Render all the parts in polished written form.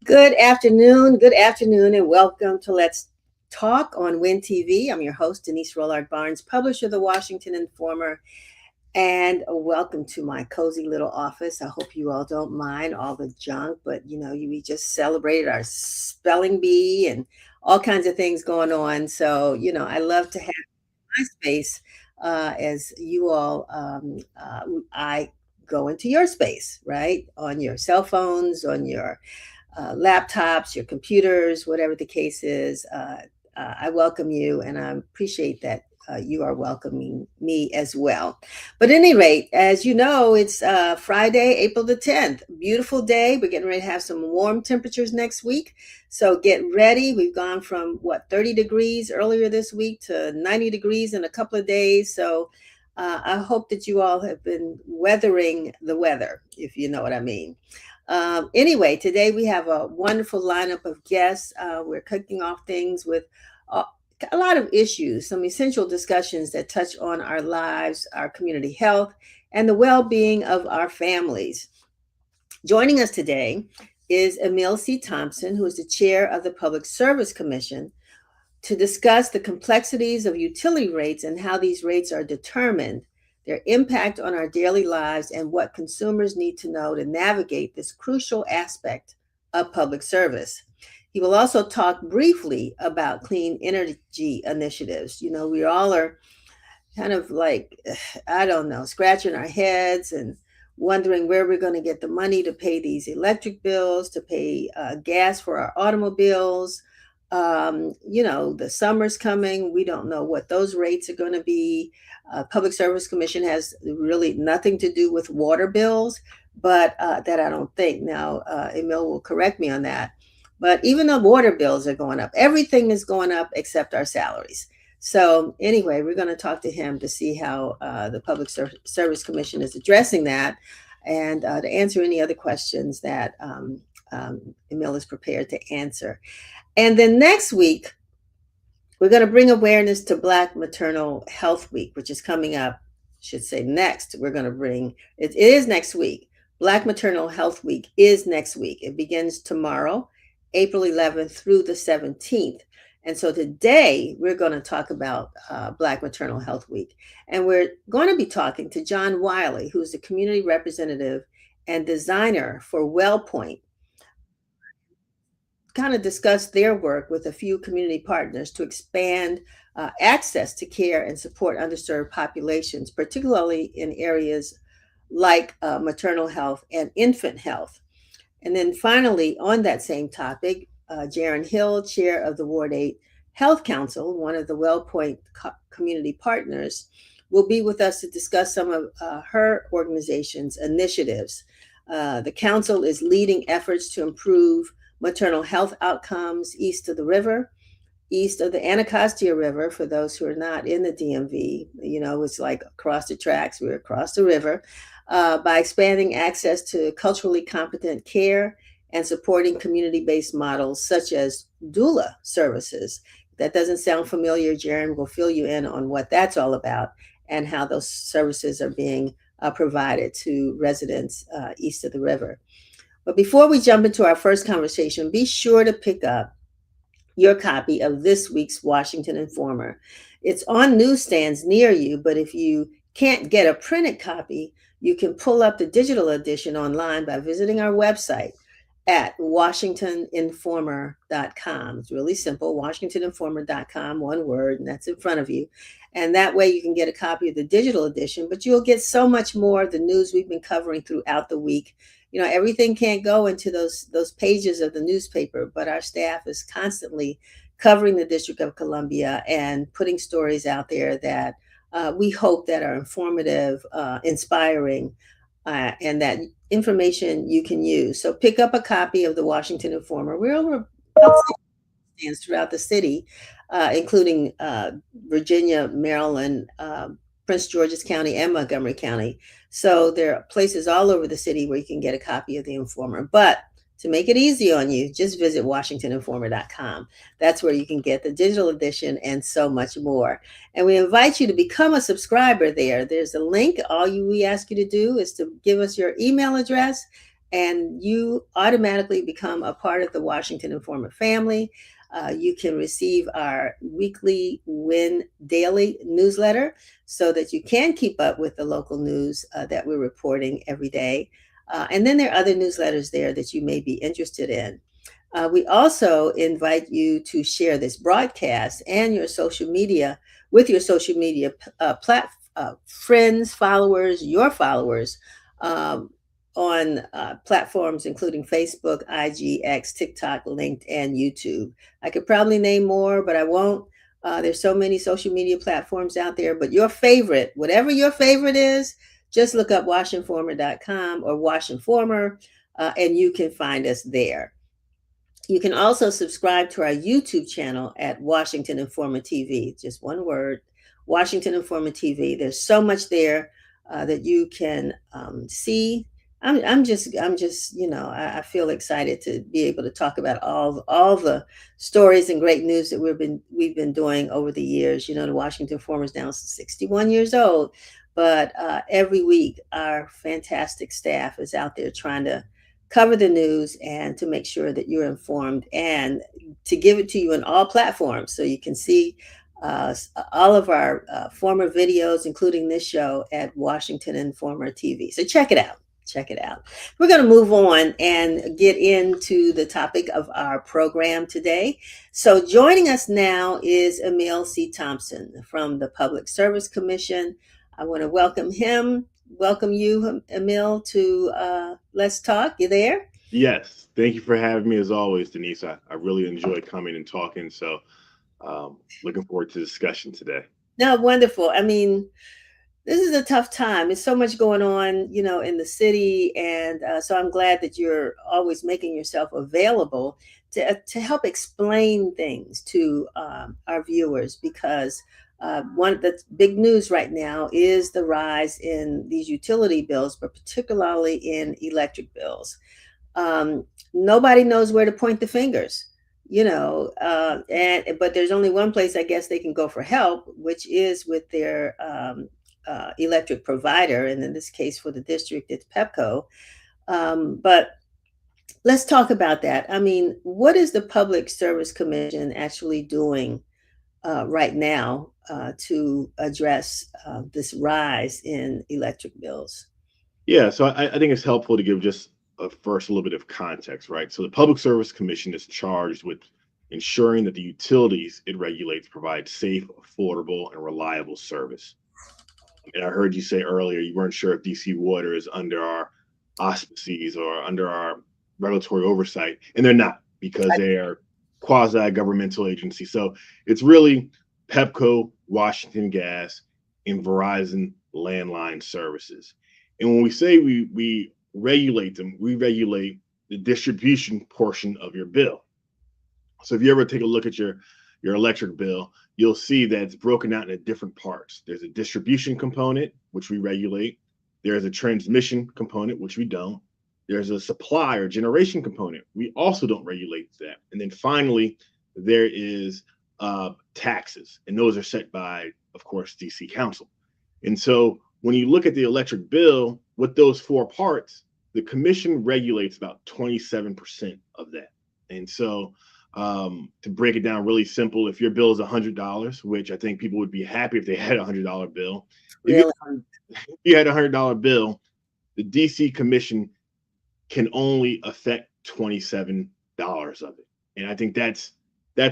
Good afternoon, and welcome to Let's Talk on Win TV. I'm your host, Denise Rollard Barnes, publisher of the Washington Informer, and welcome to my cozy little office. I hope you all don't mind all the junk, but we just celebrated our spelling bee and all kinds of things going on. So, I love to have my space as you all, I go into your space, right? On your cell phones, on your laptops, your computers, whatever the case is. I welcome you, and I appreciate that you are welcoming me as well. But at any rate, as you know, it's Friday, April the 10th. Beautiful day. We're getting ready to have some warm temperatures next week. So get ready. We've gone from 30 degrees earlier this week to 90 degrees in a couple of days. So I hope that you all have been weathering the weather, if you know what I mean. Anyway, today we have a wonderful lineup of guests. We're kicking off things with a lot of issues, some essential discussions that touch on our lives, our community health, and the well-being of our families. Joining us today is Emile C. Thompson, who is the chair of the Public Service Commission, to discuss the complexities of utility rates and how these rates are determined, their impact on our daily lives, and what consumers need to know to navigate this crucial aspect of public service. He will also talk briefly about clean energy initiatives. We all are kind of like, I don't know, scratching our heads and wondering where we're going to get the money to pay these electric bills, to pay gas for our automobiles. The summer's coming. We don't know what those rates are going to be. Public Service Commission has really nothing to do with water bills, but that I don't think. Now, Emile will correct me on that. But even the water bills are going up. Everything is going up except our salaries. So anyway, we're going to talk to him to see how the Public Service Commission is addressing that, and to answer any other questions that Emile is prepared to answer. And then next week, we're going to bring awareness to Black Maternal Health Week, which is coming up. I should say next. We're going to bring, it is next week. Black Maternal Health Week is next week. It begins tomorrow, April 11th through the 17th. And so today we're going to talk about Black Maternal Health Week. And we're going to be talking to John Wiley, who's the community representative and designer for Wellpoint, kind of discuss their work with a few community partners to expand access to care and support underserved populations, particularly in areas like maternal health and infant health. And then finally, on that same topic, Jaren Hill, chair of the Ward 8 Health Council, one of the Wellpoint community partners, will be with us to discuss some of her organization's initiatives. The council is leading efforts to improve maternal health outcomes east of the river, east of the Anacostia River. For those who are not in the DMV, it's like across the tracks, we're across the river, by expanding access to culturally competent care and supporting community-based models such as doula services. That doesn't sound familiar. Jarren will fill you in on what that's all about and how those services are being provided to residents east of the river. But before we jump into our first conversation, be sure to pick up your copy of this week's Washington Informer. It's on newsstands near you, but if you can't get a printed copy, you can pull up the digital edition online by visiting our website at WashingtonInformer.com. It's really simple, WashingtonInformer.com, one word, and that's in front of you. And that way you can get a copy of the digital edition, but you'll get so much more of the news we've been covering throughout the week. Everything can't go into those pages of the newspaper, but our staff is constantly covering the District of Columbia and putting stories out there that we hope that are informative, inspiring, and that information you can use. So pick up a copy of the Washington Informer. We're over stands throughout the city, including Virginia, Maryland, Prince George's County, and Montgomery County. So there are places all over the city where you can get a copy of the Informer. But to make it easy on you, just visit WashingtonInformer.com. That's where you can get the digital edition and so much more. And we invite you to become a subscriber there. There's a link. All we ask you to do is to give us your email address, and you automatically become a part of the Washington Informer family. You can receive our weekly Win Daily newsletter so that you can keep up with the local news that we're reporting every day. And then there are other newsletters there that you may be interested in. We also invite you to share this broadcast and your social media with your social media friends, followers, your followers, um, on platforms including Facebook, IG, X, TikTok, LinkedIn, YouTube. I could probably name more, but I won't. There's so many social media platforms out there, but your favorite, whatever your favorite is, just look up washinformer.com or washinformer, and you can find us there. You can also subscribe to our YouTube channel at Washington Informer TV. Just one word, Washington Informer TV. There's so much there that you can see. I'm just, I feel excited to be able to talk about all the stories and great news that we've been doing over the years. You know, the Washington Informer is now 61 years old, but every week our fantastic staff is out there trying to cover the news and to make sure that you're informed and to give it to you on all platforms so you can see all of our former videos, including this show, at Washington Informer TV. So check it out. Check it out. We're going to move on and get into the topic of our program today. So joining us now is Emile C. Thompson from the Public Service Commission. I want to welcome him. Welcome you, Emile, to Let's Talk. You there? Yes. Thank you for having me as always, Denise. I really enjoy coming and talking. So looking forward to the discussion today. No, wonderful. I mean, this is a tough time. There's so much going on, you know, in the city, and so I'm glad that you're always making yourself available to help explain things to our viewers, because one of the big news right now is the rise in these utility bills, but particularly in electric bills. um, Nobody knows where to point the fingers, and but there's only one place I guess they can go for help, which is with their electric provider, and in this case for the district it's Pepco. But let's talk about that. I mean, what is the Public Service Commission actually doing right now to address this rise in electric bills? Yeah. So I think it's helpful to give just first a little bit of context, right? So the Public Service Commission is charged with ensuring that the utilities it regulates provide safe, affordable, and reliable service. And I heard you say earlier you weren't sure if DC Water is under our auspices or under our regulatory oversight, and they're not because they are quasi-governmental agency. So it's really Pepco, Washington Gas, and Verizon landline services. And when we say we regulate them, we regulate the distribution portion of your bill. So if you ever take a look at your electric bill, you'll see that it's broken out into different parts. There's a distribution component, which we regulate. There's a transmission component, which we don't. There's a supply or generation component. We also don't regulate that. And then finally, there is taxes, and those are set by, of course, DC Council. And so when you look at the electric bill with those four parts, the commission regulates about 27% of that. And so to break it down really simple, if your bill is $100, which I think people would be happy if they had a $100 bill, Really? if you had a $100 bill, the DC Commission can only affect $27 of it. And I think that's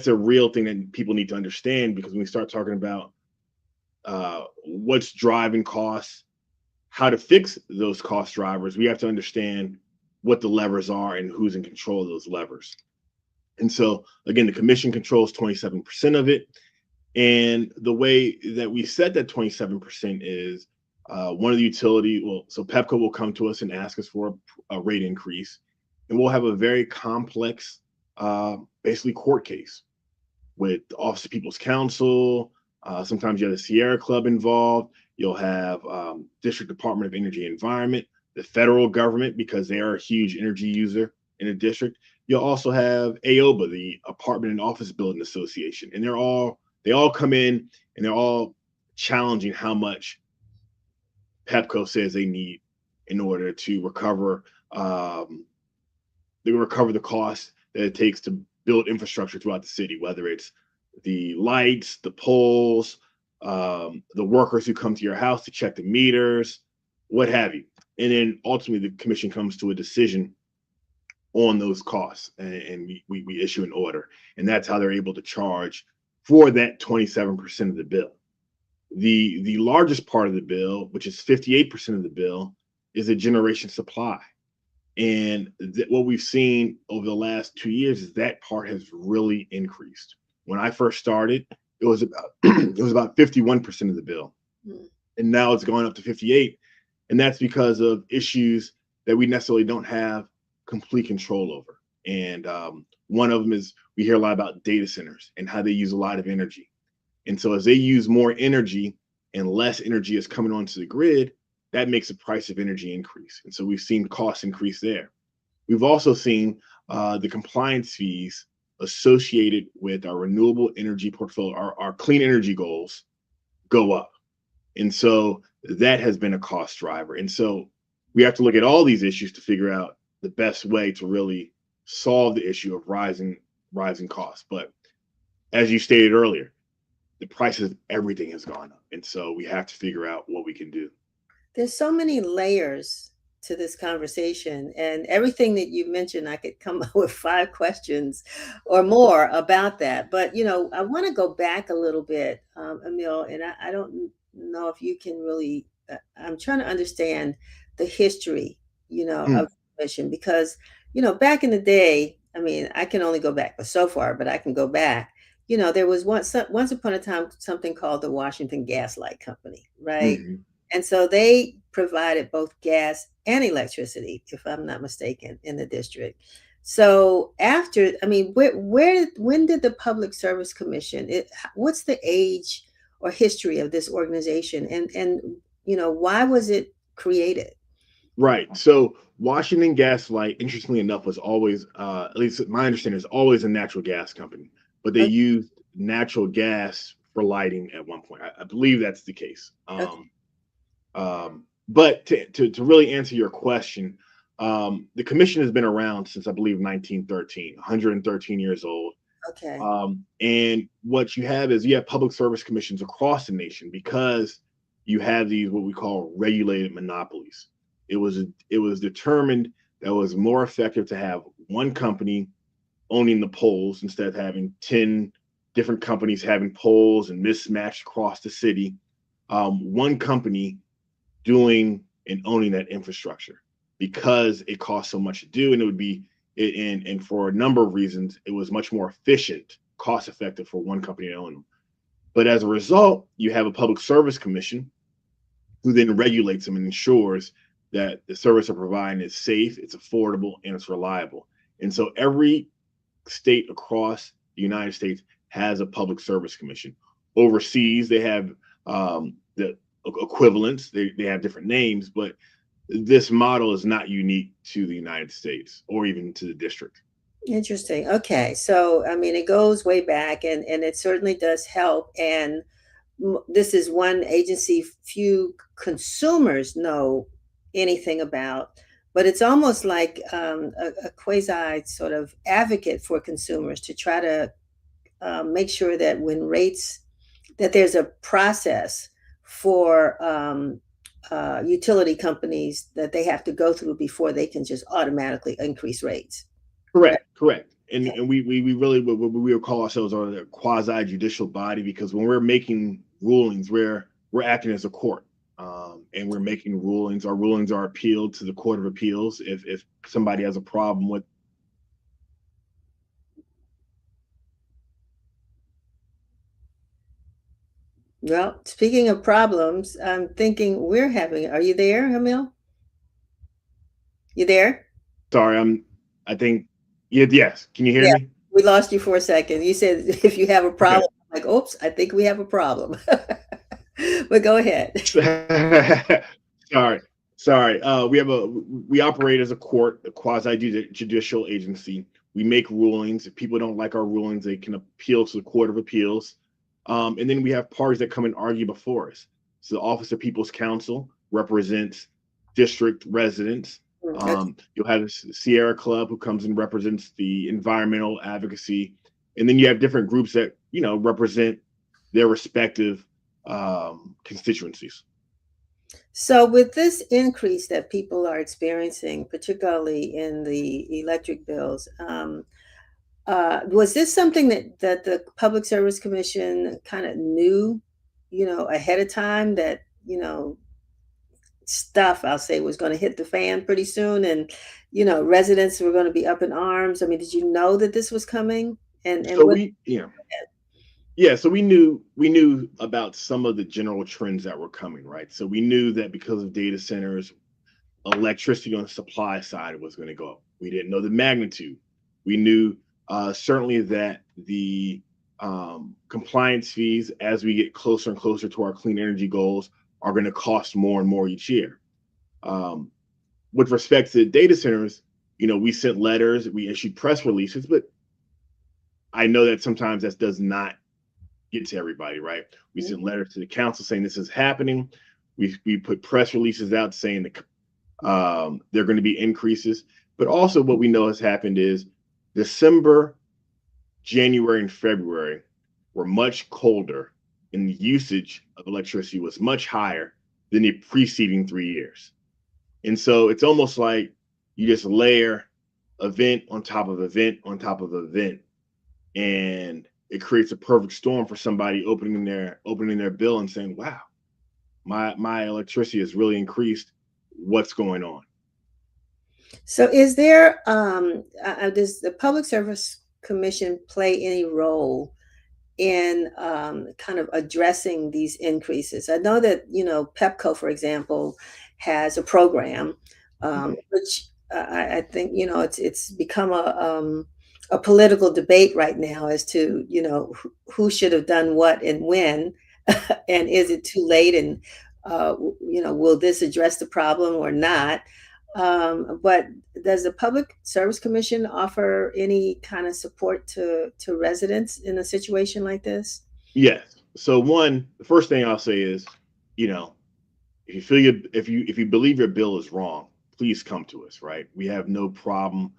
a real thing that people need to understand, because when we start talking about what's driving costs, how to fix those cost drivers, we have to understand what the levers are and who's in control of those levers. And so, again, the commission controls 27% of it. And the way that we set that 27% is one of the utility, so Pepco will come to us and ask us for a rate increase. And we'll have a very complex, basically court case with the Office of People's Counsel. Sometimes you have the Sierra Club involved. You'll have District Department of Energy and Environment, the federal government, because they are a huge energy user in the district. You'll also have AOBA, the Apartment and Office Building Association, and they all come in and they're all challenging how much Pepco says they need in order to recover Um, they recover the cost that it takes to build infrastructure throughout the city, whether it's the lights, the poles, the workers who come to your house to check the meters, what have you. And then ultimately, the commission comes to a decision on those costs, and we issue an order. And that's how they're able to charge for that 27% of the bill. The largest part of the bill, which is 58% of the bill, is a generation supply. And what we've seen over the last 2 years is that part has really increased. When I first started, it was about it was about 51% of the bill, and now it's going up to 58, and that's because of issues that we necessarily don't have complete control over. And one of them is we hear a lot about data centers and how they use a lot of energy, and so as they use more energy and less energy is coming onto the grid, that makes the price of energy increase. And so we've seen costs increase there. We've also seen the compliance fees associated with our renewable energy portfolio, our clean energy goals, go up. And so that has been a cost driver. And so we have to look at all these issues to figure out the best way to really solve the issue of rising costs. But as you stated earlier, the prices of everything has gone up. And so we have to figure out what we can do. There's so many layers to this conversation, and everything that you mentioned, I could come up with 5 questions or more about that. But I want to go back a little bit, Emile, and I don't know if you can really. I'm trying to understand the history, of Mm, the mission, because back in the day, I mean, I can only go back but so far, but I can go back. There was once upon a time something called the Washington Gas Light Company, right? mhm. And so they provided both gas and electricity, if I'm not mistaken, in the district. So after, I mean, when did the Public Service Commission, what's the age or history of this organization, and why was it created? Right. So Washington Gas Light, interestingly enough, was always, at least my understanding, is always a natural gas company, but they Okay, used natural gas for lighting at one point. I believe that's the case. okay, But to really answer your question, the commission has been around since I believe 1913, 113 years old. okay. And what you have is you have public service commissions across the nation because you have these what we call regulated monopolies. It was determined that it was more effective to have one company owning the poles instead of having 10 different companies having poles and mismatched across the city. One company doing and owning that infrastructure because it costs so much to do, and it would be and for a number of reasons it was much more efficient, cost effective for one company to own them. But as a result, you have a public service commission who then regulates them and ensures that the service they're providing is safe, it's affordable, and it's reliable. And so every state across the United States has a public service commission. Overseas, they have the equivalents. They have different names, but this model is not unique to the United States or even to the district. Interesting. Okay. So, I mean, it goes way back, and it certainly does help. And this is one agency few consumers know anything about, but it's almost like a quasi sort of advocate for consumers to try to make sure that when rates, that there's a process for utility companies that they have to go through before they can just automatically increase rates. Right. Correct, correct. And Okay. and we really we would call ourselves a quasi judicial body because when we're making rulings, we're acting as a court, and we're making rulings. Our rulings are appealed to the Court of Appeals if somebody has a problem with. Well, speaking of problems, I'm thinking we're having. Are you there, Emil? You there? Sorry, I think yes. Can you hear Yeah, me? we lost you for a second. You said if you have a Okay. problem, I'm like, oops, I think we have a problem. But go ahead. sorry, sorry. We operate as a court, a quasi judicial agency. We make rulings. If people don't like our rulings, they can appeal to the Court of Appeals. And then we have parties that come and argue before us. So the Office of People's Counsel represents district residents. Okay. You'll have the Sierra Club who comes and represents the environmental advocacy, and then you have different groups that represent their respective constituencies. So, with this increase that people are experiencing, particularly in the electric bills, was this something that the Public Service Commission kind of knew, ahead of time that stuff I'll say was going to hit the fan pretty soon, and residents were going to be up in arms? I mean, did you know that this was coming? And So what? so we knew about some of the general trends that were coming, right? So we knew that because of data centers, electricity on the supply side was going to go up. We didn't know the magnitude. We knew certainly that the compliance fees, as we get closer and closer to our clean energy goals, are going to cost more and more each year. With respect to data centers, we sent letters, we issued press releases, but I know that sometimes that does not get to everybody, right? We sent letters to the council saying this is happening. We put press releases out saying that there are going to be increases. But also what we know has happened is December, January, and February were much colder, and the usage of electricity was much higher than the preceding 3 years. And so it's almost like you just layer event on top of event on top of event, and it creates a perfect storm for somebody opening their bill and saying, wow, my electricity has really increased. What's going on? So, is there does the Public Service Commission play any role in kind of addressing these increases? I know that PEPCO, for example, has a program, which I think it's become a political debate right now as to who should have done what and when, and is it too late, and will this address the problem or not? But does the Public Service Commission offer any kind of support to residents in a situation like this? Yes. So the first thing I'll say is, if you feel if you believe your bill is wrong, please come to us. Right? We have no problem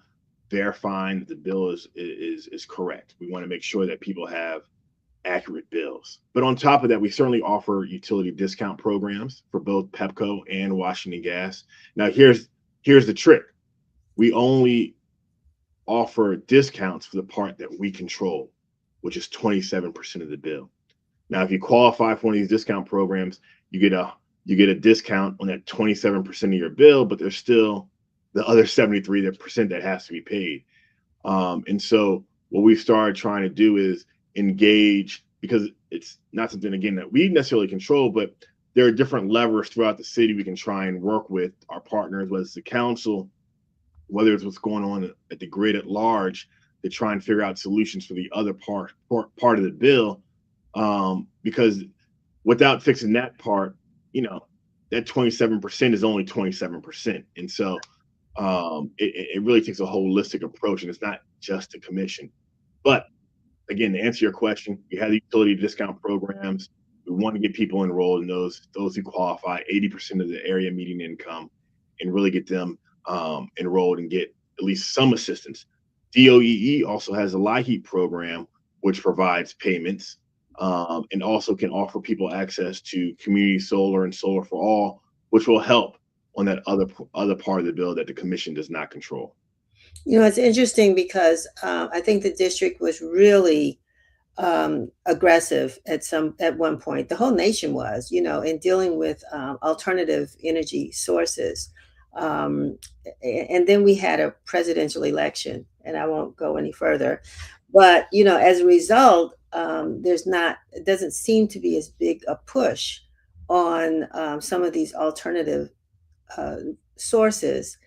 verifying that the bill is correct. We want to make sure that people have accurate bills. But on top of that, we certainly offer utility discount programs for both PEPCO and Washington Gas. Now, here's the trick. We only offer discounts for the part that we control, which is 27% of the bill. Now, if you qualify for one of these discount programs, you get a discount on that 27% of your bill, but there's still the other 73% that has to be paid. And so what we've started trying to do is engage, because it's not something, again, that we necessarily control, but there are different levers throughout the city we can try and work with our partners, whether it's the council, whether it's what's going on at the grid at large, to try and figure out solutions for the other part of the bill. Because without fixing that part, that 27% is only 27%. And so it really takes a holistic approach, and it's not just the commission. But again, to answer your question, we have the utility discount programs. We want to get people enrolled in those who qualify, 80% of the area median income, and really get them enrolled and get at least some assistance. DOEE also has a LIHEAP program, which provides payments and also can offer people access to community solar and solar for all, which will help on that other part of the bill that the commission does not control. It's interesting because I think the district was really aggressive at one point. The whole nation was, in dealing with alternative energy sources. And then we had a presidential election, and I won't go any further. But as a result, it doesn't seem to be as big a push on some of these alternative sources.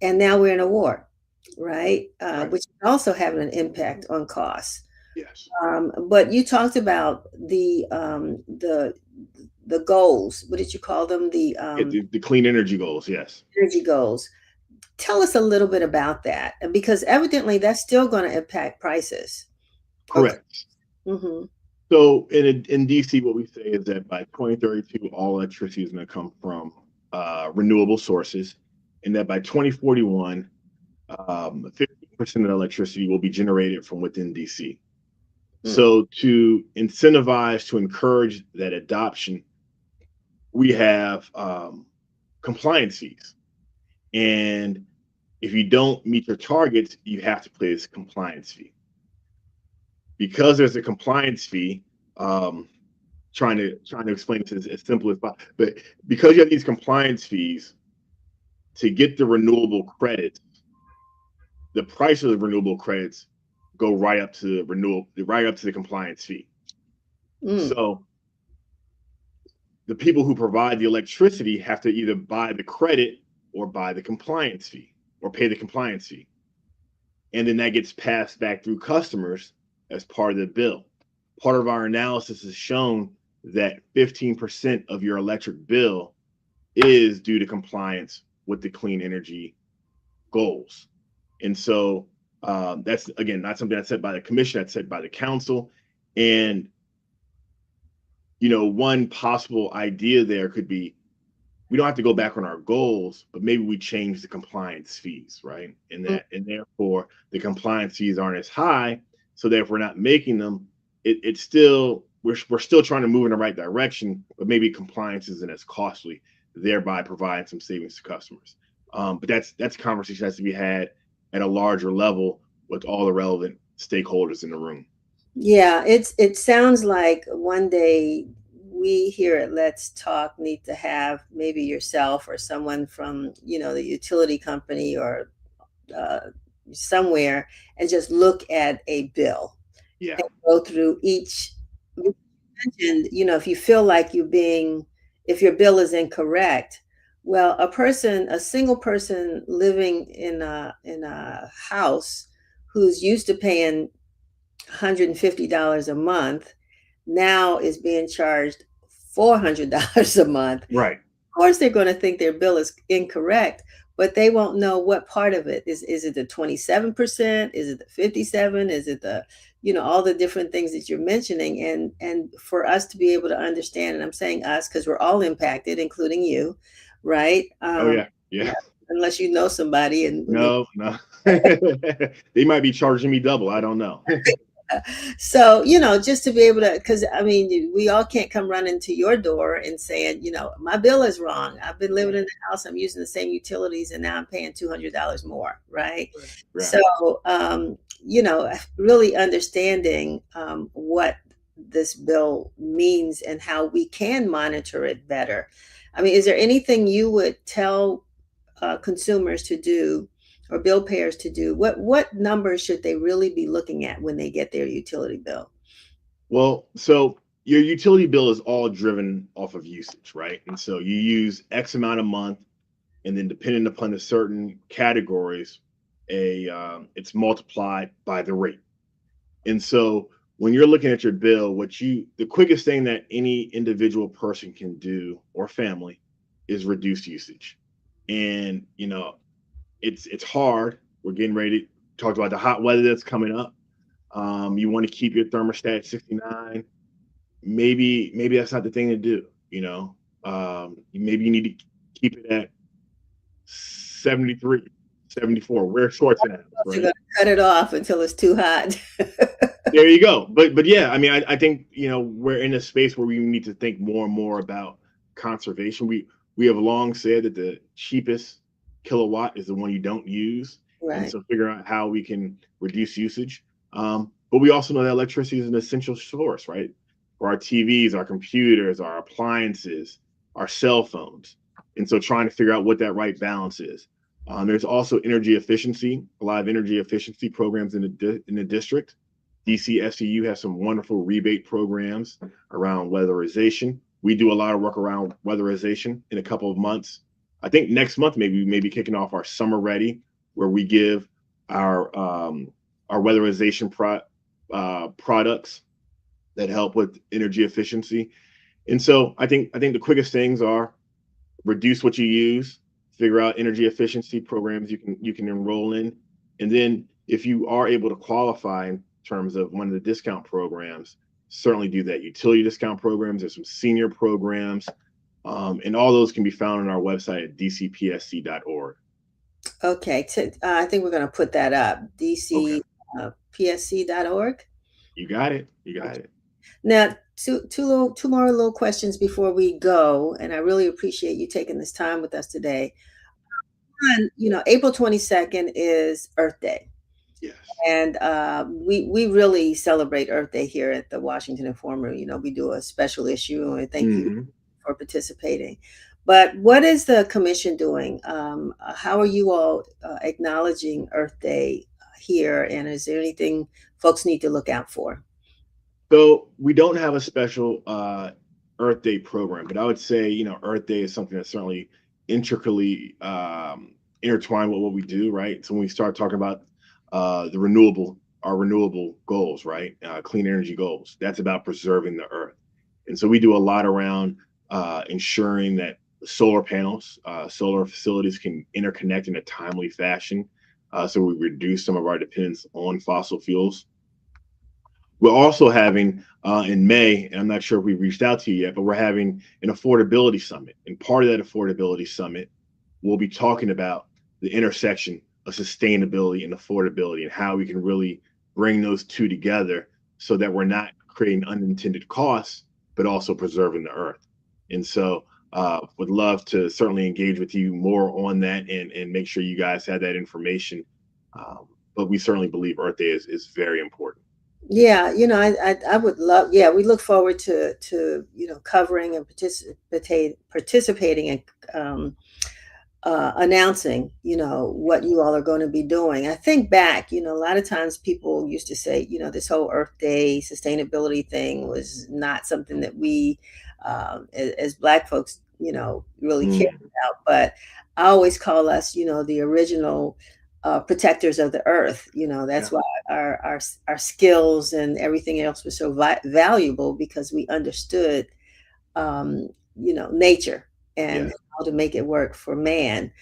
And now we're in a war, right? Right. Which is also having an impact on costs. Yes. But you talked about the goals. What did you call them? The clean energy goals. Yes. Energy goals. Tell us a little bit about that, because evidently that's still going to impact prices. Correct. Okay. Mm-hmm. So in DC, what we say is that by 2032, all electricity is going to come from renewable sources. and that by 2041, 15% of the electricity will be generated from within DC. So to incentivize, to encourage that adoption, we have compliance fees. And if you don't meet your targets, you have to pay this compliance fee. Because there's a compliance fee, trying to explain this as simple as possible, but because you have these compliance fees, to get the renewable credits, the price of the renewable credits go right up to the compliance fee. So the people who provide the electricity have to either buy the credit or buy the compliance fee or pay the compliance fee. And then that gets passed back through customers as part of the bill. Part of our analysis has shown that 15% of your electric bill is due to compliance with the clean energy goals. And so that's, again, not something that's set by the commission, that's set by the council. And, you know, one possible idea there could be, we don't have to go back on our goals, but maybe we change the compliance fees, right? And therefore the compliance fees aren't as high. So that if we're not making them, it's still, we're still trying to move in the right direction, but maybe compliance isn't as costly, thereby providing some savings to customers. But that's a conversation that has to be had at a larger level with all the relevant stakeholders in the room. Yeah, it sounds like one day we here at Let's Talk need to have maybe yourself or someone from, you know, the utility company or somewhere and just look at a bill. Yeah. And go through each. You mentioned, you know, if you feel like if your bill is incorrect, well, a single person living in a house who's used to paying $150 a month now is being charged $400 a month. Right. Of course, they're going to think their bill is incorrect, but they won't know what part of it is. Is it the 27%? Is it the 57? Is it the, you know, all the different things that you're mentioning? And for us to be able to understand, and I'm saying us because we're all impacted, including you, right? Oh yeah. Unless you know somebody and no. They might be charging me double. I don't know. So, you know, just to be able to, because I mean, we all can't come running to your door and saying, you know, my bill is wrong. I've been living in the house, I'm using the same utilities, and now I'm paying $200 more, right? So, you know, really understanding what this bill means and how we can monitor it better. I mean, is there anything you would tell consumers to do or bill payers to do? What numbers should they really be looking at when they get their utility bill? Well, so your utility bill is all driven off of usage, right? And so you use X amount a month, and then depending upon the certain categories, it's multiplied by the rate. And so when you're looking at your bill, the quickest thing that any individual person can do or family is reduce usage. And, you know, it's hard. We're getting ready to talk about the hot weather that's coming up. You want to keep your thermostat at 69. Maybe that's not the thing to do. You know, maybe you need to keep it at 73, 74. Wear shorts in it. Right? You're gonna cut it off until it's too hot. There you go. But yeah, I mean, I think, you know, we're in a space where we need to think more and more about conservation. We have long said that the cheapest kilowatt is the one you don't use. Right. And so figure out how we can reduce usage. But we also know that electricity is an essential source, right? For our TVs, our computers, our appliances, our cell phones. And so trying to figure out what that right balance is. There's also energy efficiency, a lot of energy efficiency programs in the district. DCSCU has some wonderful rebate programs around weatherization. We do a lot of work around weatherization in a couple of months. I think next month, maybe we may be kicking off our Summer Ready, where we give our weatherization products that help with energy efficiency. And so I think the quickest things are reduce what you use, figure out energy efficiency programs you can enroll in. And then if you are able to qualify in terms of one of the discount programs, certainly do that. Utility discount programs, there's some senior programs. And all those can be found on our website at dcpsc.org. Okay, I think we're going to put that up, Okay. dcpsc.org. You got it. You got Okay. it. Now, two more little questions before we go, and I really appreciate you taking this time with us today. One, April 22nd is Earth Day. Yes. And we really celebrate Earth Day here at the Washington Informer. We do a special issue, and thank you Hmm. for participating. But what is the commission doing? How are you all acknowledging Earth Day here? And is there anything folks need to look out for? So we don't have a special Earth Day program, but I would say, Earth Day is something that's certainly intricately intertwined with what we do, right? So when we start talking about our renewable goals, right? Clean energy goals, that's about preserving the earth. And so we do a lot around ensuring that solar panels, solar facilities can interconnect in a timely fashion. So we reduce some of our dependence on fossil fuels. We're also having in May, and I'm not sure if we reached out to you yet, but we're having an affordability summit. And part of that affordability summit, we'll be talking about the intersection of sustainability and affordability and how we can really bring those two together so that we're not creating unintended costs, but also preserving the earth. And so would love to certainly engage with you more on that and make sure you guys have that information. But we certainly believe Earth Day is very important. Yeah, I would love. Yeah, we look forward to covering and participating and announcing, what you all are going to be doing. I think back, a lot of times people used to say, this whole Earth Day sustainability thing was not something that we, as Black folks, really cared Mm, about. But I always call us, the original protectors of the earth. That's yeah. why our skills and everything else was so valuable because we understood nature and Yes. how to make it work for man.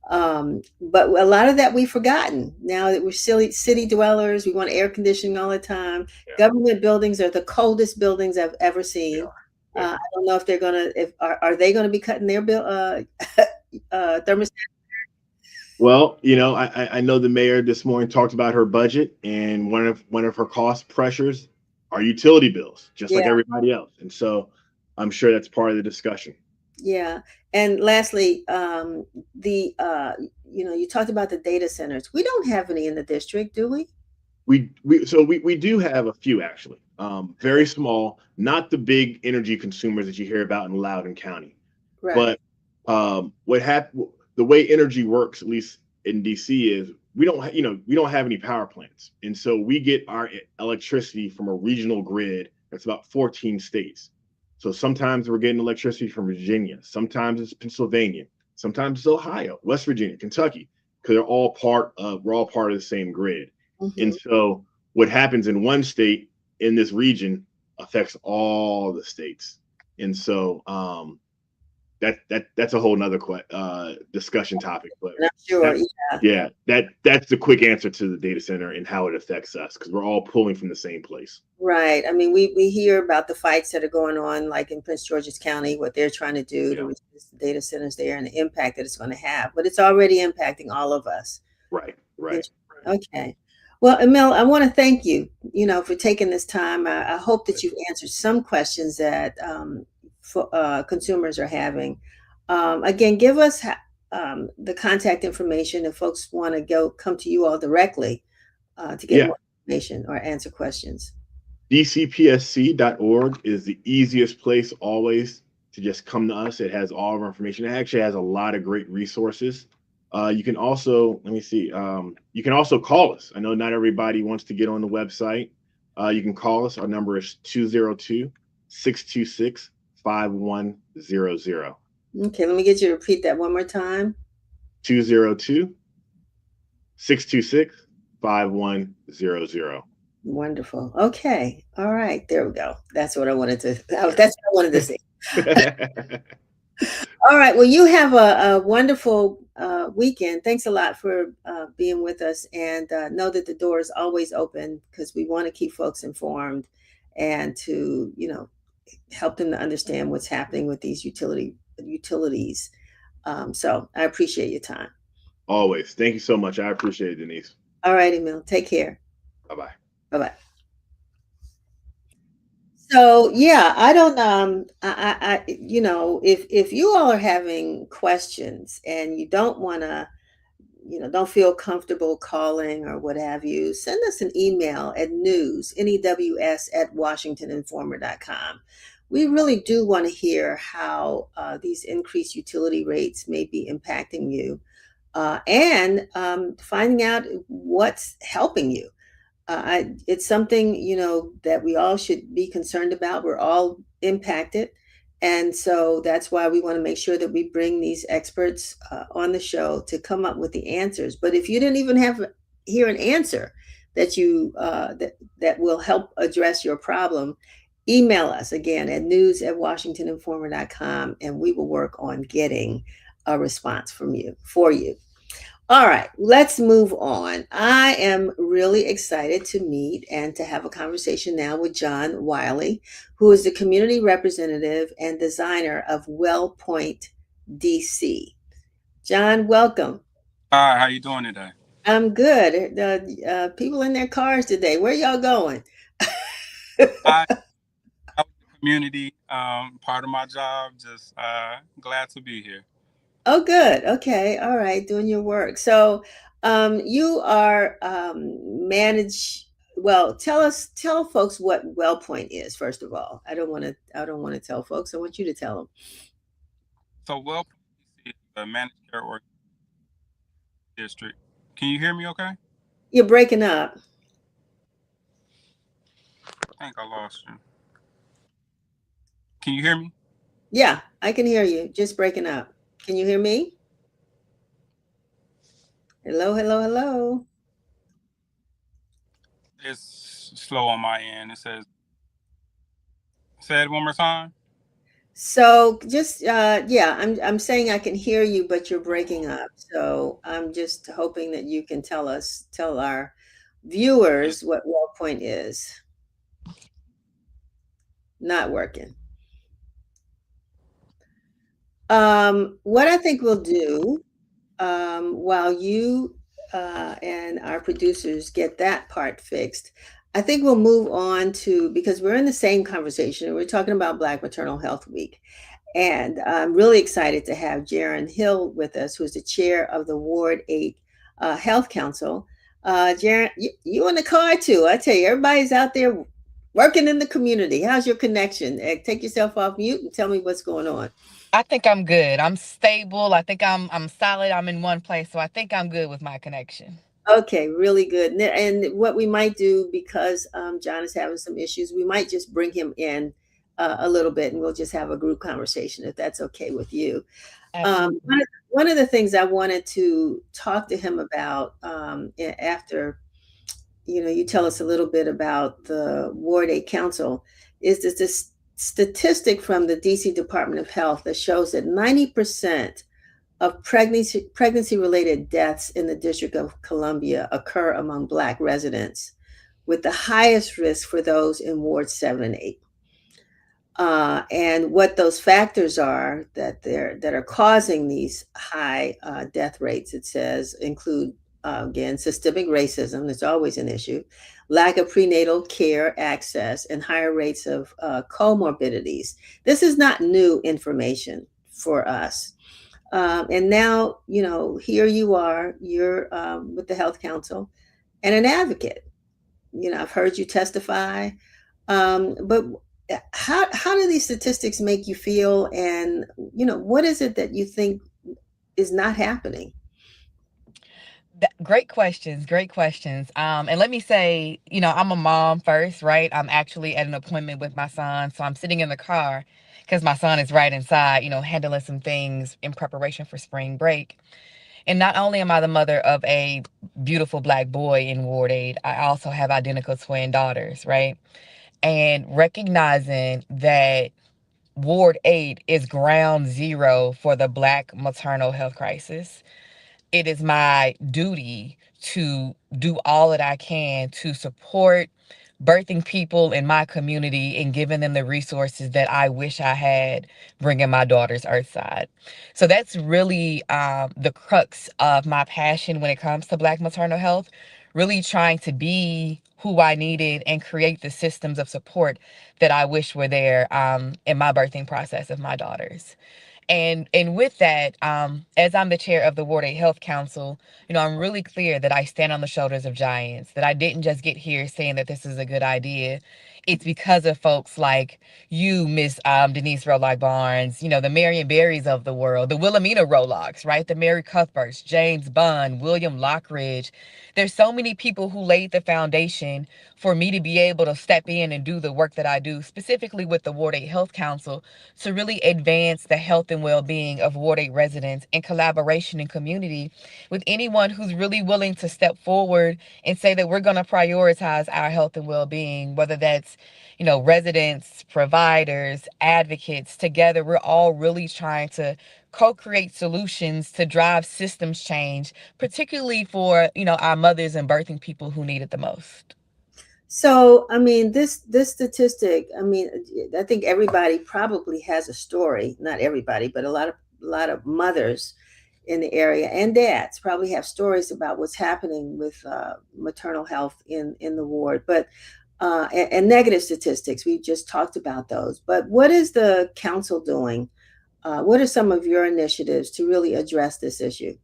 But a lot of that we've forgotten now that we're city dwellers. We want air conditioning all the time. Yeah. Government buildings are the coldest buildings I've ever They seen. are. They I are. don't know if they're gonna, if are they gonna be cutting their bill thermostat? Well, I know the mayor this morning talked about her budget, and one of her cost pressures are utility bills, just like Yeah, everybody else. And so I'm sure that's part of the discussion. yeah. And lastly, the you talked about the data centers. We don't have any in the district, do we? We do have a few actually, very small, not the big energy consumers that you hear about in Loudoun County. Right. But what happened? The way energy works, at least in DC, is we don't have any power plants, and so we get our electricity from a regional grid that's about 14 states. So sometimes we're getting electricity from Virginia, sometimes it's Pennsylvania, sometimes it's Ohio, West Virginia, Kentucky, because we're all part of the same grid. And Hmm. so what happens in one state in this region affects all the states. And so that's a whole nother discussion topic. But I'm sure. that Yeah. yeah, that's the quick answer to the data center and how it affects us because we're all pulling from the same place. Right. I mean, we hear about the fights that are going on, like in Prince George's County, what they're trying to do to Yeah, reduce the data centers there and the impact that it's going to have. But it's already impacting all of us. right, right, right. Okay. Well, Emil, I want to thank you, for taking this time. I hope that you've Pleasure. answered some questions that consumers are having. Again, give us the contact information if folks want to come to you all directly to get Yeah, more information or answer questions. dcpsc.org is the easiest place always to just come to us. It has all of our information. It actually has a lot of great resources. You can also, let me see, you can also call us. I know not everybody wants to get on the website. You can call us. Our number is 202-626-5100. Okay, let me get you to repeat that one more time. 202-626-5100. Wonderful. Okay. All right. There we go. That's what I wanted to. That's what I wanted to say. All right. Well, you have a wonderful weekend. Thanks a lot for being with us, and know that the door is always open because we want to keep folks informed and to help them to understand what's happening with these utilities. So I appreciate your time. Always. Thank you so much. I appreciate it, Denise. All right, Emile, take care. Bye bye. Bye bye. So yeah, I don't if you all are having questions and you don't want to, don't feel comfortable calling or what have you, send us an email at news at washingtoninformer.com. We really do want to hear how these increased utility rates may be impacting you, and finding out what's helping you. It's something, that we all should be concerned about. We're all impacted. And so that's why we want to make sure that we bring these experts on the show to come up with the answers. But if you didn't even hear an answer that will help address your problem, email us again at news at washingtoninformer.com, and we will work on getting a response for you. All right, let's move on. I am really excited to meet and to have a conversation now with John Wiley, who is the community representative and designer of Wellpoint, DC. John, welcome. Hi, how you doing today? I'm good. The people in their cars today, where y'all going? I help the community. Part of my job. Just glad to be here. Oh, good. Okay. All right. Doing your work. So, you are manage. Well, tell folks what WellPoint is, first of all. I don't want to tell folks. I want you to tell them. So, well, is a managed care district. Can you hear me? Okay. You're breaking up. I think I lost you. Can you hear me? Yeah, I can hear you. Just breaking up. Can you hear me? Hello, hello, hello. It's slow on my end. It says. Say it one more time. So just yeah, I'm saying I can hear you, but you're breaking up. So I'm just hoping that you can tell our It's, viewers what WellPoint is. Not working. What I think we'll do, while you and our producers get that part fixed, I think we'll move on to, because we're in the same conversation. We're talking about Black Maternal Health Week. And I'm really excited to have Jaren Hill with us, who's the chair of the Ward 8 Health Council. Jaren, you in the car too. I tell you, everybody's out there working in the community. How's your connection? Take yourself off mute and tell me what's going on. I think I'm good. I'm stable. I think I'm solid. I'm in one place, so I think I'm good with my connection. Okay, really good. And what we might do, because John is having some issues, we might just bring him in a little bit, and we'll just have a group conversation if that's okay with you. Absolutely. One of the things I wanted to talk to him about, after you tell us a little bit about the Ward 8 Council, is this statistic from the DC Department of Health that shows that 90% of pregnancy related deaths in the District of Columbia occur among Black residents, with the highest risk for those in Ward 7 and 8. And what those factors are that are causing these high death rates, it says, include, again, systemic racism. That's always an issue. Lack of prenatal care access, and higher rates of comorbidities. This is not new information for us. And now, here you are, you're with the Health Council and an advocate. I've heard you testify. But how do these statistics make you feel? And, what is it that you think is not happening? Great questions. Great questions. And let me say, I'm a mom first, right? I'm actually at an appointment with my son, so I'm sitting in the car because my son is right inside, handling some things in preparation for spring break. And not only am I the mother of a beautiful Black boy in Ward 8, I also have identical twin daughters, right? And recognizing that Ward 8 is ground zero for the Black maternal health crisis, it is my duty to do all that I can to support, birthing people in my community and giving them the resources that I wish I had bringing my daughter's earthside. So that's really the crux of my passion when it comes to Black maternal health, really trying to be who I needed and create the systems of support that I wish were there in my birthing process of my daughters. And with that, as I'm the chair of the Ward 8 Health Council, I'm really clear that I stand on the shoulders of giants, that I didn't just get here saying that this is a good idea. It's because of folks like you, Miss Denise Rolock Barnes, the Marion Berries of the world, the Wilhelmina Rolocks, right? The Mary Cuthberts, James Bunn, William Lockridge. There's so many people who laid the foundation for me to be able to step in and do the work that I do, specifically with the Ward 8 Health Council, to really advance the health and well-being of Ward 8 residents in collaboration and community with anyone who's really willing to step forward and say that we're going to prioritize our health and well-being, whether that's residents, providers, advocates. Together, we're all really trying to co-create solutions to drive systems change, particularly for, our mothers and birthing people who need it the most. So, I mean, this statistic, I mean, I think everybody probably has a story, not everybody, but a lot of mothers in the area and dads probably have stories about what's happening with maternal health in the ward. But and negative statistics, we just talked about those. But what is the council doing? What are some of your initiatives to really address this issue?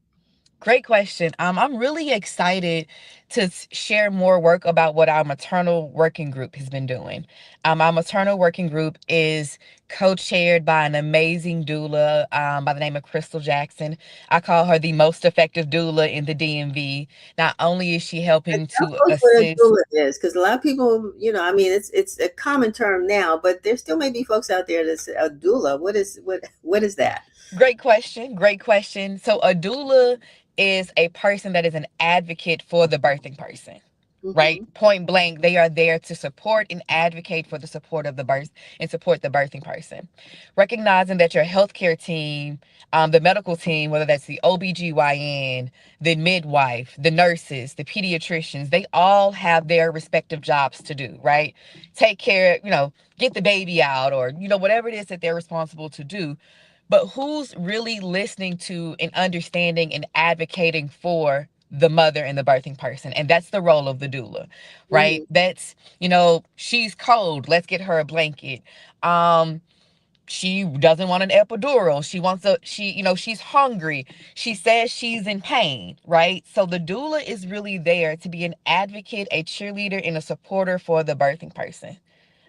Great question. I'm really excited to share more work about what our maternal working group has been doing. Our maternal working group is co-chaired by an amazing doula by the name of Crystal Jackson. I call her the most effective doula in the DMV. Not only is she And helping tell to folks what a assist. doula is, because a lot of people, I mean, it's a common term now, but there still may be folks out there that say a doula. What is that? Great question. Great question. So a doula is a person that is an advocate for the birthing person, right? Hmm. Point blank, they are there to support and advocate for the support of the birth and support the birthing person. Recognizing that your healthcare team, the medical team, whether that's the OBGYN, the midwife, the nurses, the pediatricians, they all have their respective jobs to do, right? Take care, get the baby out or, whatever it is that they're responsible to do. But who's really listening to and understanding and advocating for the mother and the birthing person? And that's the role of the doula, right? Hmm. That's, she's cold. Let's get her a blanket. She doesn't want an epidural. She's hungry. She says she's in pain, right? So the doula is really there to be an advocate, a cheerleader, and a supporter for the birthing person.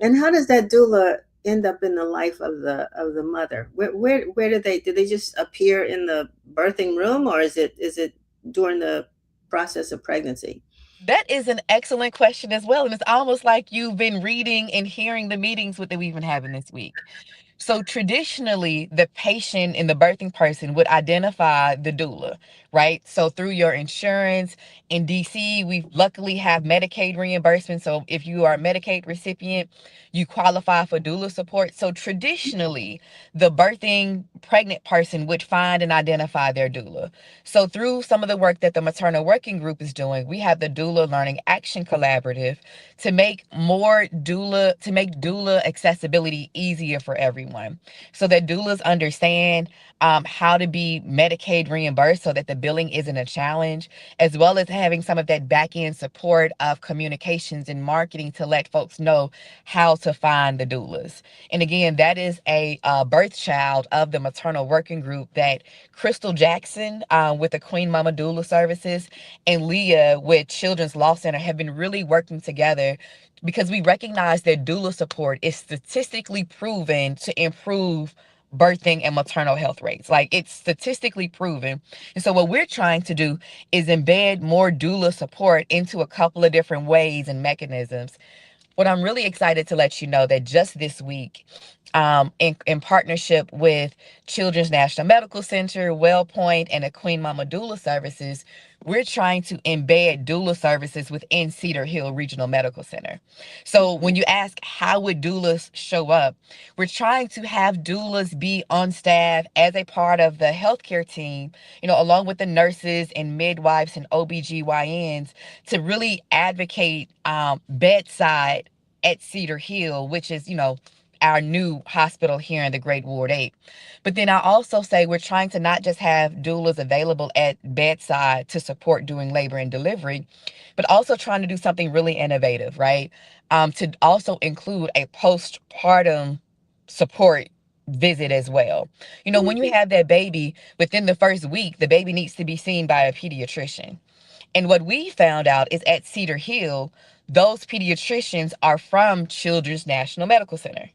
And how does that doula end up in the life of the mother? Where do they just appear in the birthing room, or is it during the process of pregnancy? That is an excellent question as well. And it's almost like you've been reading and hearing the meetings that we've been having this week. So traditionally, the patient and the birthing person would identify the doula, right? So through your insurance in DC, we luckily have Medicaid reimbursement. So if you are a Medicaid recipient, you qualify for doula support. So traditionally, the birthing pregnant person would find and identify their doula. So through some of the work that the maternal working group is doing, we have the Doula Learning Action Collaborative to make doula accessibility easier for everyone, so that doulas understand how to be Medicaid reimbursed so that the billing isn't a challenge, as well as having some of that back end support of communications and marketing to let folks know how to find the doulas. And again, that is a birth child of the maternal working group that Crystal Jackson with the Queen Mama Doula Services and Leah with Children's Law Center have been really working together, because we recognize that doula support is statistically proven to improve birthing and maternal health rates. Like, it's statistically proven. And so what we're trying to do is embed more doula support into a couple of different ways and mechanisms. What I'm really excited to let you know that just this week, in partnership with Children's National Medical Center, Wellpoint, and the Queen Mama Doula Services, we're trying to embed doula services within Cedar Hill Regional Medical Center. So when you ask how would doulas show up, we're trying to have doulas be on staff as a part of the healthcare team, along with the nurses and midwives and OBGYNs to really advocate bedside at Cedar Hill, which is, our new hospital here in the Great Ward 8. But then I also say we're trying to not just have doulas available at bedside to support doing labor and delivery, but also trying to do something really innovative, right? To also include a postpartum support visit as well. When you have that baby, within the first week, the baby needs to be seen by a pediatrician. And what we found out is at Cedar Hill, those pediatricians are from Children's National Medical Center.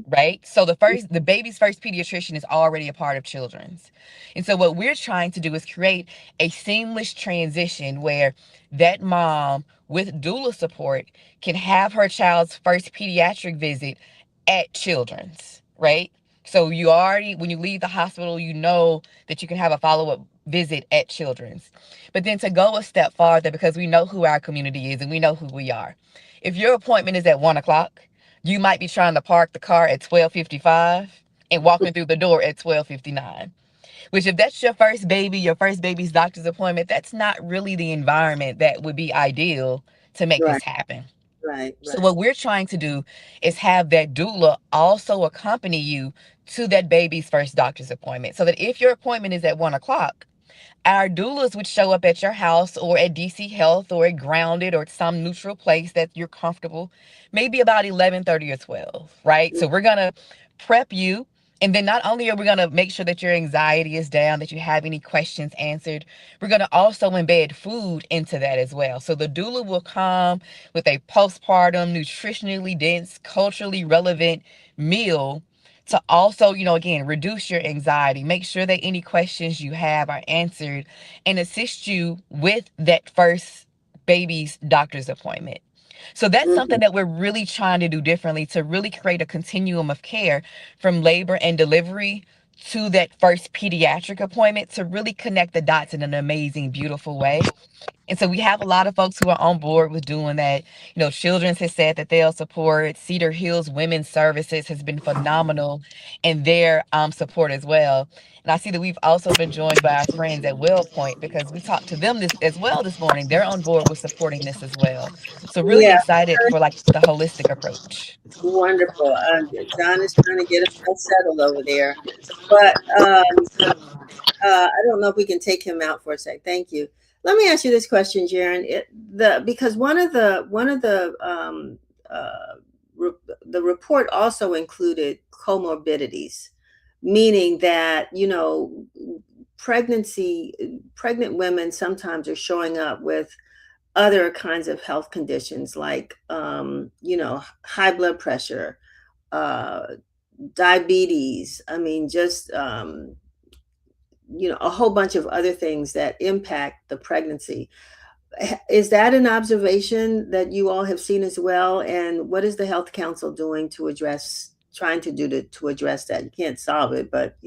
Right? So the baby's first pediatrician is already a part of Children's. And so what we're trying to do is create a seamless transition where that mom with doula support can have her child's first pediatric visit at Children's, right? So when you leave the hospital, you know that you can have a follow-up visit at Children's. But then to go a step farther, because we know who our community is and we know who we are. If your appointment is at 1:00, you might be trying to park the car at 12:55 and walking through the door at 12:59. Which, if that's your first baby's doctor's appointment, that's not really the environment that would be ideal to make Right. this happen. Right. So what we're trying to do is have that doula also accompany you to that baby's first doctor's appointment. So that if your appointment is at 1:00, our doulas would show up at your house or at DC Health or at Grounded or some neutral place that you're comfortable, maybe about 11:30 or 12, right? So we're going to prep you. And then not only are we going to make sure that your anxiety is down, that you have any questions answered, we're going to also embed food into that as well. So the doula will come with a postpartum, nutritionally dense, culturally relevant meal to also, again, reduce your anxiety, make sure that any questions you have are answered, and assist you with that first baby's doctor's appointment. So that's something that we're really trying to do differently to really create a continuum of care from labor and delivery to that first pediatric appointment to really connect the dots in an amazing, beautiful way. And so we have a lot of folks who are on board with doing that. Children's has said that they'll support. Cedar Hills Women's Services has been phenomenal in their support as well. And I see that we've also been joined by our friends at Wellpoint because we talked to them as well this morning. They're on board with supporting this as well. So really Yeah. excited for the holistic approach. Wonderful. John is trying to get us all settled over there, but I don't know if we can take him out for a sec. Thank you. Let me ask you this question, Jarren. Because one of the the report also included comorbidities, meaning that pregnant women sometimes are showing up with other kinds of health conditions like high blood pressure, diabetes. I mean, just a whole bunch of other things that impact the pregnancy. Is that an observation that you all have seen as well? And what is the Health Council doing to address that? You can't solve it, but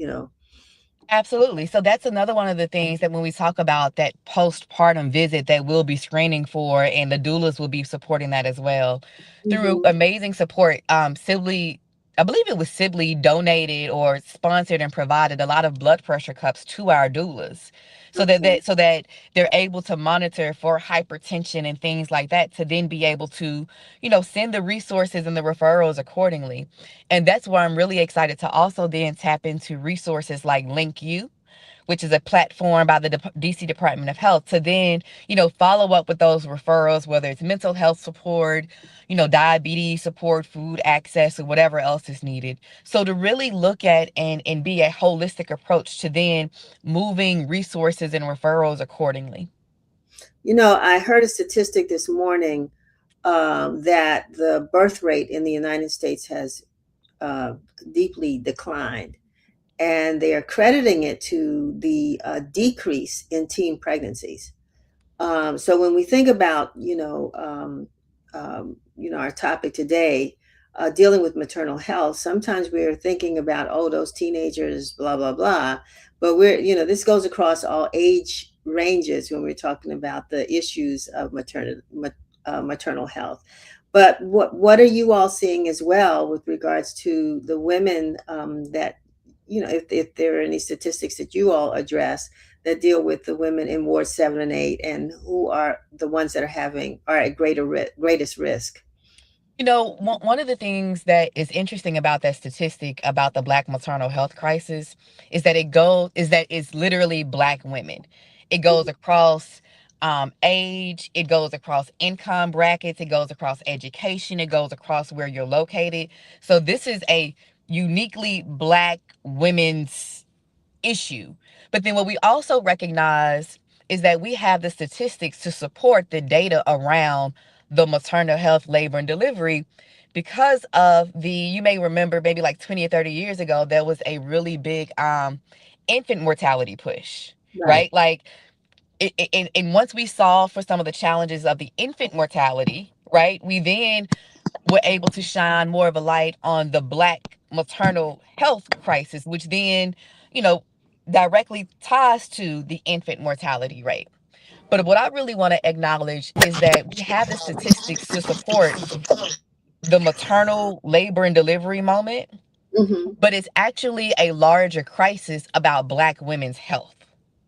Absolutely. So that's another one of the things that when we talk about that postpartum visit that we'll be screening for, and the doulas will be supporting that as well through amazing support. Sibley, I believe it was Sibley donated or sponsored and provided a lot of blood pressure cups to our doulas. So that they're able to monitor for hypertension and things like that to then be able to, send the resources and the referrals accordingly. And that's where I'm really excited to also then tap into resources like Link You, which is a platform by the DC Department of Health to then, follow up with those referrals, whether it's mental health support, diabetes support, food access, or whatever else is needed. So to really look at and be a holistic approach to then moving resources and referrals accordingly. I heard a statistic this morning that the birth rate in the United States has deeply declined, and they are crediting it to the decrease in teen pregnancies. So when we think about our topic today, dealing with maternal health, sometimes we're thinking about, oh, those teenagers, blah, blah, blah. But this goes across all age ranges when we're talking about the issues of maternal health. But what are you all seeing as well with regards to the women that, if there are any statistics that you all address that deal with the women in Ward 7 and 8, and who are the ones that are at greatest risk? One of the things that is interesting about that statistic about the Black maternal health crisis is that it's literally Black women. It goes across age, it goes across income brackets, it goes across education, it goes across where you're located. So this is a uniquely Black women's issue. But then what we also recognize is that we have the statistics to support the data around the maternal health, labor, and delivery because of you may remember maybe like 20 or 30 years ago, there was a really big infant mortality push, Right. right? Like, and once we solve for some of the challenges of the infant mortality, right, we then were able to shine more of a light on the Black maternal health crisis, which then, you know, directly ties to the infant mortality rate. But what I really want to acknowledge is that we have the statistics to support the maternal labor and delivery moment, Mm-hmm. but it's actually a larger crisis about Black women's health,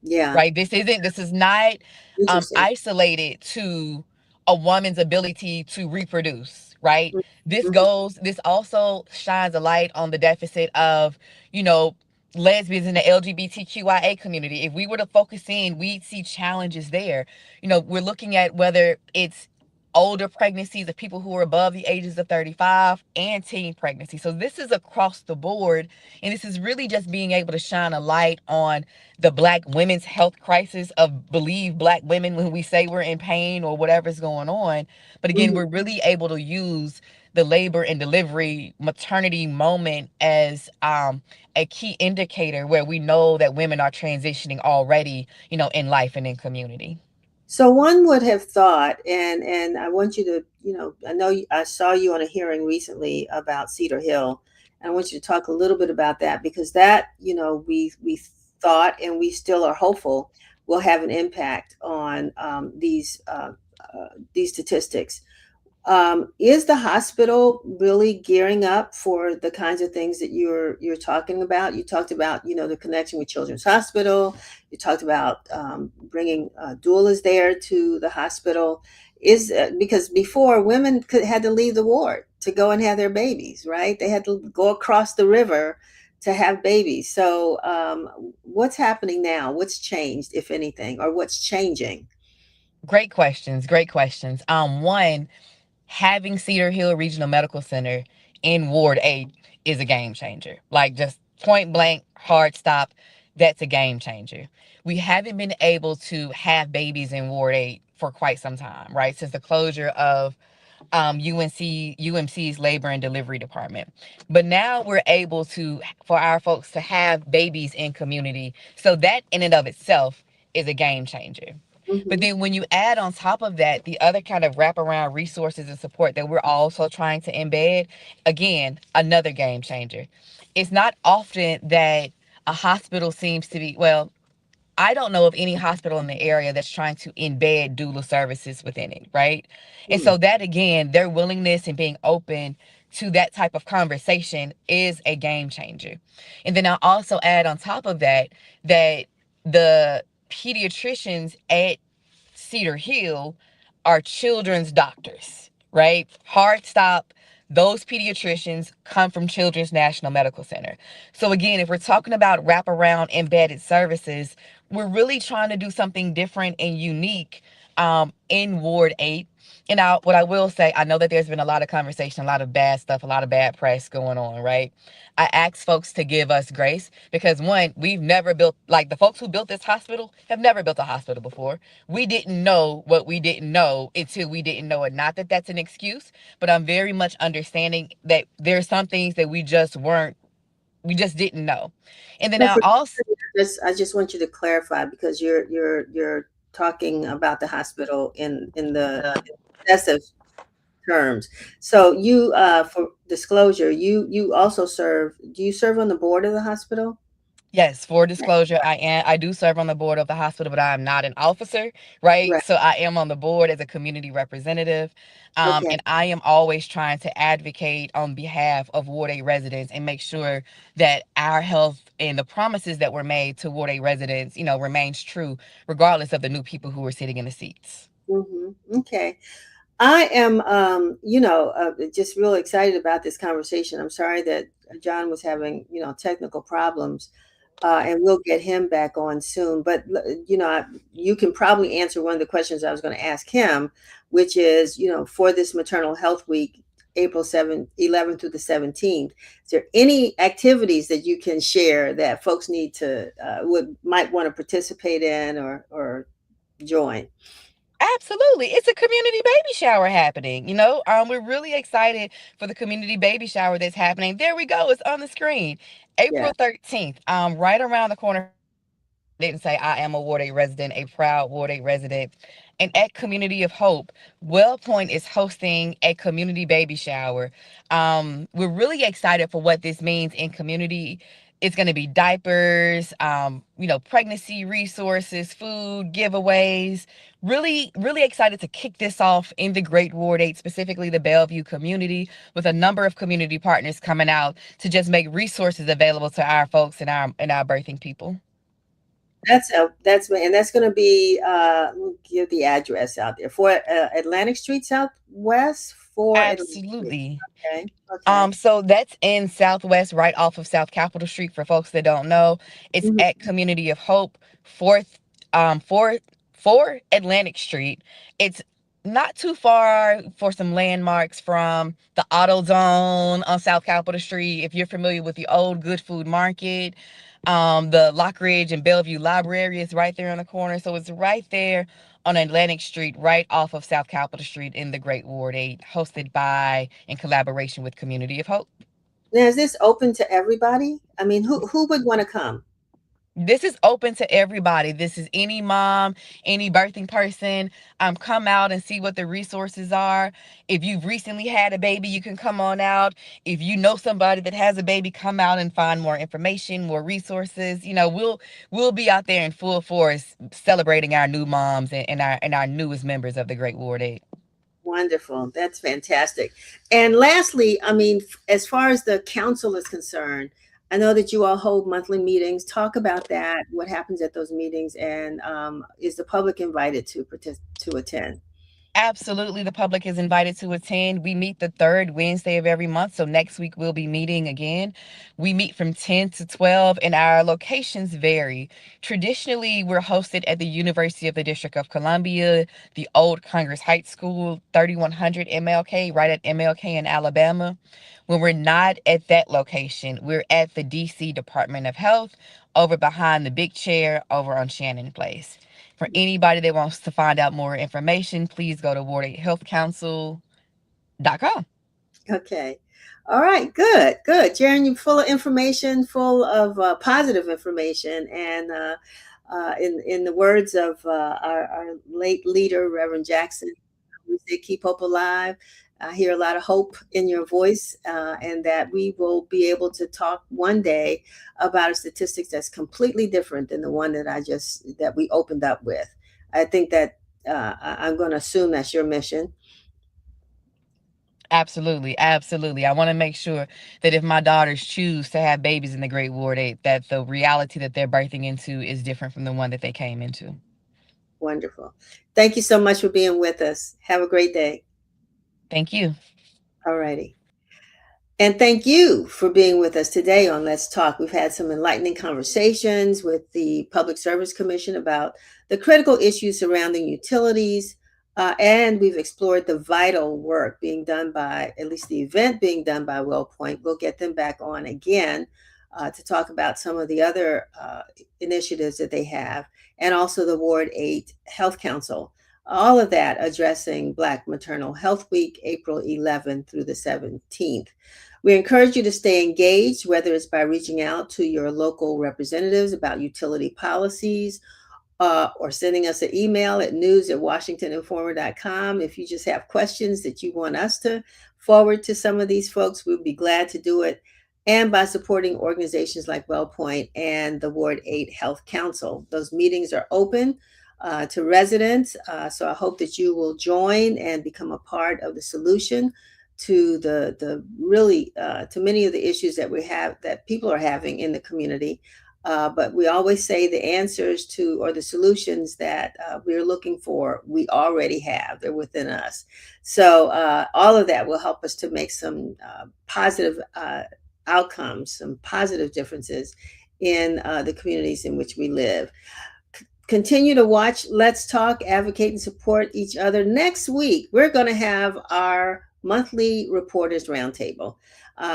Yeah. right? This is not Interesting. isolated to a woman's ability to reproduce, right? Mm-hmm. This also shines a light on the deficit of, you know, lesbians in the LGBTQIA community. If we were to focus in, we'd see challenges there. We're looking at whether it's older pregnancies of people who are above the ages of 35 and teen pregnancy. So this is across the board. And this is really just being able to shine a light on the Black women's health crisis of believe Black women when we say we're in pain or whatever's going on. But again, Mm-hmm. we're really able to use the labor and delivery maternity moment as a key indicator where we know that women are transitioning already, in life and in community. So one would have thought, and I want you to, I know I saw you on a hearing recently about Cedar Hill, and I want you to talk a little bit about that, because that, we thought, and we still are hopeful, will have an impact on these statistics. Is the hospital really gearing up for the kinds of things that you're talking about? You talked about, the connection with Children's Hospital. You talked about bringing doulas there to the hospital. Because before, women had to leave the ward to go and have their babies, right? They had to go across the river to have babies. So what's happening now? What's changed, if anything, or what's changing? Great questions. Great questions. One, having Cedar Hill Regional Medical Center in Ward 8 is a game changer. Like, just point blank, hard stop, that's a game changer. We haven't been able to have babies in Ward 8 for quite some time, right? Since the closure of UMC's labor and delivery department. But now we're able for our folks to have babies in community. So that in and of itself is a game changer. But Mm-hmm. then when you add on top of that the other kind of wraparound resources and support that we're also trying to embed, again, another game changer. It's not often that a hospital seems to be, well, I don't know of any hospital in the area that's trying to embed doula services within it, right? And Mm-hmm. so that, again, their willingness and being open to that type of conversation is a game changer. And then I'll also add on top of that the pediatricians at Cedar Hill are children's doctors, right? Hard stop. Those pediatricians come from Children's National Medical Center. So again, if we're talking about wraparound embedded services, we're really trying to do something different and unique in Ward 8. And what I will say, I know that there's been a lot of conversation, a lot of bad stuff, a lot of bad press going on, right? I ask folks to give us grace because, one, we've never built, like, the folks who built this hospital have never built a hospital before. We didn't know what we didn't know until we didn't know it. Not that that's an excuse, but I'm very much understanding that there's some things that we just didn't know. And then But I for also, I just want you to clarify, because you're talking about the hospital in the excessive terms. So you, for disclosure, you also serve. Do you serve on the board of the hospital? Yes, for disclosure, I do serve on the board of the hospital, but I am not an officer, right? Right. So I am on the board as a community representative. Okay. And I am always trying to advocate on behalf of Ward A residents and make sure that our health and the promises that were made to Ward A residents, remains true, regardless of the new people who are sitting in the seats. Okay. I am, just real excited about this conversation. I'm sorry that John was having, technical problems, and we'll get him back on soon. But, you can probably answer one of the questions I was going to ask him, which is, for this Maternal Health Week, April 11th through the 17th, is there any activities that you can share that folks need to, might want to participate in or join? Absolutely. It's a community baby shower happening. We're really excited for the community baby shower that's happening. There we go. It's on the screen. Yeah. April 13th, right around the corner. Didn't say I am a Ward 8 resident, a proud Ward 8 resident. And at Community of Hope, Wellpoint is hosting a community baby shower. We're really excited for what this means in community. It's going to be diapers, pregnancy resources, food, giveaways. Really, really excited to kick this off in the Great Ward 8, specifically the Bellevue community, with a number of community partners coming out to just make resources available to our folks and our birthing people. That's going to be, we'll give the address out there for Atlantic Street Southwest for Absolutely. Okay. Okay. So that's in Southwest, right off of South Capitol Street. For folks that don't know, it's Mhm. at Community of Hope, four Atlantic Street. It's not too far for some landmarks from the Auto Zone on South Capitol Street. If you're familiar with the old Good Food Market, the Lockridge and Bellevue Library is right there on the corner. So it's right there on Atlantic Street, right off of South Capitol Street in the Great Ward 8, hosted by, in collaboration with Community of Hope. Now, is this open to everybody? I mean, who would want to come? This is open to everybody. This is any mom, any birthing person. Come out and see what the resources are. If you've recently had a baby, you can come on out. If you know somebody that has a baby, come out and find more information, more resources. We'll be out there in full force celebrating our new moms and our newest members of the Great Ward 8. Wonderful. That's fantastic. And lastly, I mean, as far as the council is concerned, I know that you all hold monthly meetings. Talk about that. What happens at those meetings, and is the public invited to attend? Absolutely. The public is invited to attend. We meet the third Wednesday of every month. So next week we'll be meeting again. We meet from 10 to 12 and our locations vary. Traditionally, we're hosted at the University of the District of Columbia, the old Congress Heights School, 3100 MLK, right at MLK in Alabama. When we're not at that location, we're at the DC Department of Health over behind the big chair over on Shannon Place. For anybody that wants to find out more information, please go to ward8healthcouncil.com. Okay. All right. Good. Good. Jarren, you're full of information, full of positive information. And in the words of our late leader, Reverend Jackson, we say, keep hope alive. I hear a lot of hope in your voice, and that we will be able to talk one day about a statistics that's completely different than the one that we opened up with. I think that I'm going to assume that's your mission. Absolutely. Absolutely. I want to make sure that if my daughters choose to have babies in the Great Ward 8, that the reality that they're birthing into is different from the one that they came into. Wonderful. Thank you so much for being with us. Have a great day. Thank you. All righty. And thank you for being with us today on Let's Talk. We've had some enlightening conversations with the Public Service Commission about the critical issues surrounding utilities, and we've explored the vital work being done by, at least the event being done by Wellpoint. We'll get them back on again to talk about some of the other initiatives that they have, and also the Ward 8 Health Council. All of that addressing Black Maternal Health Week, April 11th through the 17th. We encourage you to stay engaged, whether it's by reaching out to your local representatives about utility policies, or sending us an email at news@washingtoninformer.com. If you just have questions that you want us to forward to some of these folks, we'll be glad to do it. And by supporting organizations like Wellpoint and the Ward 8 Health Council. Those meetings are open to residents. So I hope that you will join and become a part of the solution to the really to many of the issues that we have, that people are having in the community. But we always say the answers to, or the solutions that we're looking for, we already have. They're within us. So all of that will help us to make some positive outcomes, some positive differences in the communities in which we live. Continue to watch Let's Talk, advocate, and support each other. Next week, we're going to have our monthly Reporters Roundtable.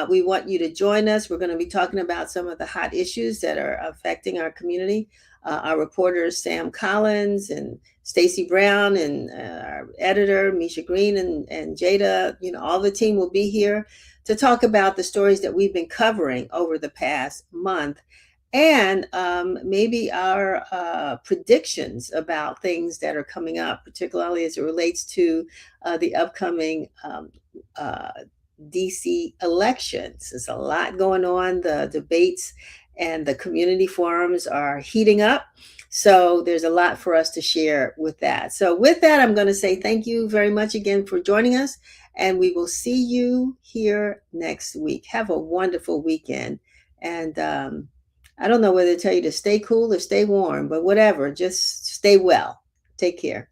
We want you to join us. We're going to be talking about some of the hot issues that are affecting our community. Our reporters, Sam Collins and Stacy Brown, and our editor, Misha Green, and Jada, all the team will be here to talk about the stories that we've been covering over the past month, and maybe our predictions about things that are coming up, particularly as it relates to the upcoming DC elections. There's a lot going on. The debates and the community forums are heating up. So there's a lot for us to share with that. So with that, I'm going to say thank you very much again for joining us. And we will see you here next week. Have a wonderful weekend. And I don't know whether to tell you to stay cool or stay warm, but whatever, just stay well. Take care.